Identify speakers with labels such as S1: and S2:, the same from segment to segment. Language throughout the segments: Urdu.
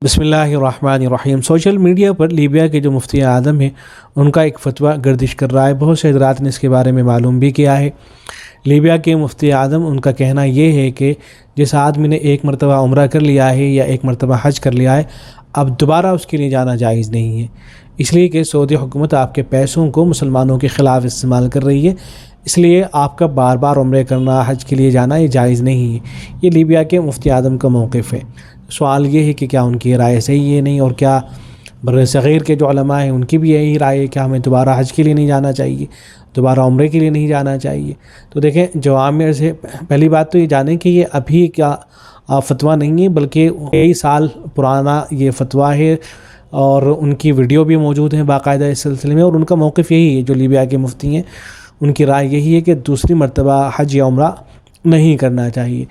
S1: بسم اللہ الرحمن الرحیم۔ سوشل میڈیا پر لیبیا کے جو مفتی اعظم ہیں ان کا ایک فتویٰ گردش کر رہا ہے۔ بہت سے حضرات نے اس کے بارے میں معلوم بھی کیا ہے۔ لیبیا کے مفتی اعظم ان کا کہنا یہ ہے کہ جس آدمی نے ایک مرتبہ عمرہ کر لیا ہے یا ایک مرتبہ حج کر لیا ہے، اب دوبارہ اس کے لیے جانا جائز نہیں ہے، اس لیے کہ سعودی حکومت آپ کے پیسوں کو مسلمانوں کے خلاف استعمال کر رہی ہے، اس لیے آپ کا بار بار عمرے کرنا، حج کے لیے جانا یہ جائز نہیں ہے۔ یہ لیبیا کے مفتی اعظم کا موقف ہے۔ سوال یہ ہے کہ کیا ان کی رائے صحیح ہے نہیں، اور کیا بر صغیر کے جو علماء ہیں ان کی بھی یہی رائے ہے کہ ہمیں دوبارہ حج کے لیے نہیں جانا چاہیے، دوبارہ عمرے کے لیے نہیں جانا چاہیے؟ تو دیکھیں، جوامع سے پہلی بات تو یہ جانیں کہ یہ ابھی کیا فتویٰ نہیں ہے، بلکہ کئی سال پرانا یہ فتویٰ ہے، اور ان کی ویڈیو بھی موجود ہیں باقاعدہ اس سلسلے میں، اور ان کا موقف یہی ہے۔ جو لیبیا کے مفتی ہیں ان کی رائے یہی ہے کہ دوسری مرتبہ حج یا عمرہ نہیں کرنا چاہیے۔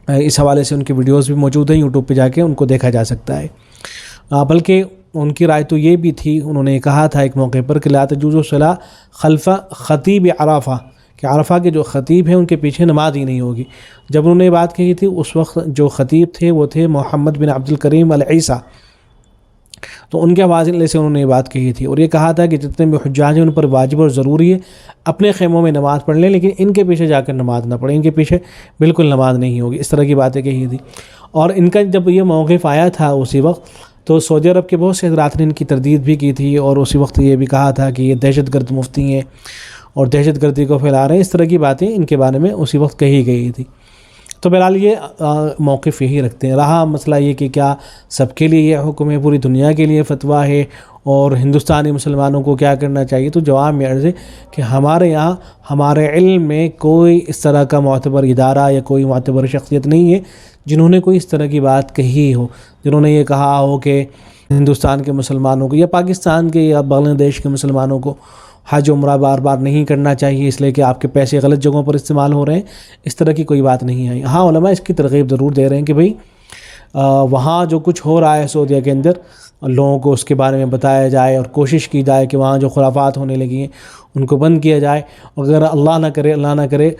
S1: اس حوالے سے ان کی ویڈیوز بھی موجود ہیں، یوٹیوب پہ جا کے ان کو دیکھا جا سکتا ہے۔ بلکہ ان کی رائے تو یہ بھی تھی، انہوں نے کہا تھا ایک موقع پر کہ لا تجوز الصلاۃ خلف خطیب عرفہ، کہ عرفہ کے جو خطیب ہیں ان کے پیچھے نماز ہی نہیں ہوگی۔ جب انہوں نے یہ بات کہی تھی اس وقت جو خطیب تھے وہ تھے محمد بن عبد الکریم العیسیٰ، تو ان کے حوالے سے انہوں نے یہ بات کہی تھی، اور یہ کہا تھا کہ جتنے بھی حجاج ہیں ان پر واجب اور ضروری ہے اپنے خیموں میں نماز پڑھ لیں، لیکن ان کے پیچھے جا کر نماز نہ پڑھیں، ان کے پیچھے بالکل نماز نہیں ہوگی۔ اس طرح کی باتیں کہی تھی، اور ان کا جب یہ موقف آیا تھا اسی وقت تو سعودی عرب کے بہت سے حضرات نے ان کی تردید بھی کی تھی، اور اسی وقت یہ بھی کہا تھا کہ یہ دہشت گرد مفتی ہیں اور دہشت گردی کو پھیلا رہے ہیں۔ اس طرح کی باتیں ان کے بارے میں اسی وقت کہی گئی تھی۔ تو بہرحال یہ موقف یہی رکھتے ہیں۔ رہا مسئلہ یہ کہ کیا سب کے لیے یہ حکم ہے، پوری دنیا کے لیے فتویٰ ہے، اور ہندوستانی مسلمانوں کو کیا کرنا چاہیے؟ تو جواب میں عرض ہے کہ ہمارے یہاں ہمارے علم میں کوئی اس طرح کا معتبر ادارہ یا کوئی معتبر شخصیت نہیں ہے جنہوں نے کوئی اس طرح کی بات کہی ہو، جنہوں نے یہ کہا ہو کہ ہندوستان کے مسلمانوں کو یا پاکستان کے یا بنگلہ دیش کے مسلمانوں کو حج عمرہ بار بار نہیں کرنا چاہیے اس لیے کہ آپ کے پیسے غلط جگہوں پر استعمال ہو رہے ہیں۔ اس طرح کی کوئی بات نہیں آئی۔ ہاں، علماء اس کی ترغیب ضرور دے رہے ہیں کہ بھئی وہاں جو کچھ ہو رہا ہے سعودیہ کے اندر، لوگوں کو اس کے بارے میں بتایا جائے، اور کوشش کی جائے کہ وہاں جو خرافات ہونے لگی ہیں ان کو بند کیا جائے۔ اگر اللہ نہ کرے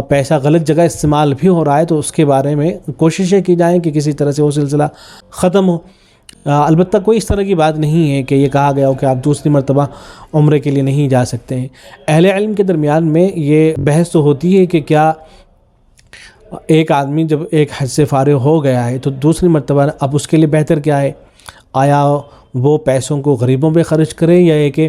S1: پیسہ غلط جگہ استعمال بھی ہو رہا ہے تو اس کے بارے میں کوششیں کی جائیں کہ کسی طرح سے وہ سلسلہ ختم ہو۔ البتہ کوئی اس طرح کی بات نہیں ہے کہ یہ کہا گیا ہو کہ آپ دوسری مرتبہ عمرے کے لیے نہیں جا سکتے ہیں۔ اہل علم کے درمیان میں یہ بحث تو ہوتی ہے کہ کیا ایک آدمی جب ایک حج سے فارغ ہو گیا ہے تو دوسری مرتبہ اب اس کے لیے بہتر کیا ہے؟ آیا وہ پیسوں کو غریبوں پہ خرچ کرے، یا یہ کہ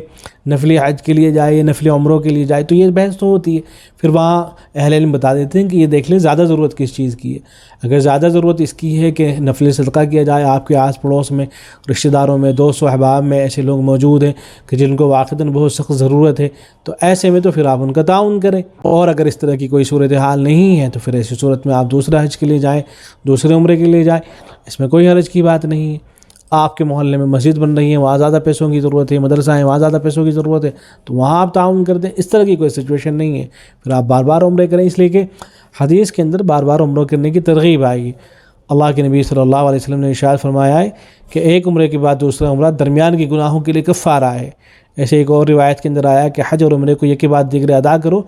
S1: نفلی حج کے لیے جائے یا نفلی عمروں کے لیے جائے؟ تو یہ بحث تو ہوتی ہے۔ پھر وہاں اہل علم بتا دیتے ہیں کہ یہ دیکھ لیں زیادہ ضرورت کس چیز کی ہے۔ اگر زیادہ ضرورت اس کی ہے کہ نفلی صدقہ کیا جائے، آپ کے آس پڑوس میں، رشتہ داروں میں، دوست و احباب میں ایسے لوگ موجود ہیں کہ جن کو واقعتاً بہت سخت ضرورت ہے، تو ایسے میں تو پھر آپ ان کا تعاون کریں۔ اور اگر اس طرح کی کوئی صورتحال نہیں ہے تو پھر ایسی صورت میں آپ دوسرا حج کے لیے جائیں، دوسرے عمرے کے لیے جائیں، اس میں کوئی حرج کی بات نہیں ہے۔ آپ کے محلے میں مسجد بن رہی ہے، وہاں زیادہ پیسوں کی ضرورت ہے، مدرسہ ہے وہاں زیادہ پیسوں کی ضرورت ہے، تو وہاں آپ تعاون کر دیں۔ اس طرح کی کوئی سچویشن نہیں ہے، پھر آپ بار بار عمرے کریں، اس لیے کہ حدیث کے اندر بار بار عمرہ کرنے کی ترغیب آئی ہے۔ اللہ کے نبی صلی اللہ علیہ وسلم نے ارشاد فرمایا ہے کہ ایک عمرے کے بعد دوسرا عمرہ درمیان کے گناہوں کے لیے کفارہ ہے۔ ایسے ایک اور روایت کے اندر آیا کہ حج اور عمرے کو ایک کے بعد دیگرے ادا کرو،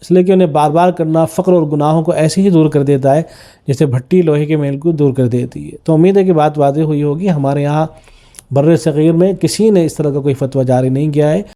S1: اس لیے کہ انہیں بار بار کرنا فقر اور گناہوں کو ایسے ہی دور کر دیتا ہے جیسے بھٹی لوہے کے میل کو دور کر دیتی ہے۔ تو امید ہے کہ بات واضح ہوئی ہوگی۔ ہمارے یہاں بر صغیر میں کسی نے اس طرح کا کوئی فتویٰ جاری نہیں کیا ہے۔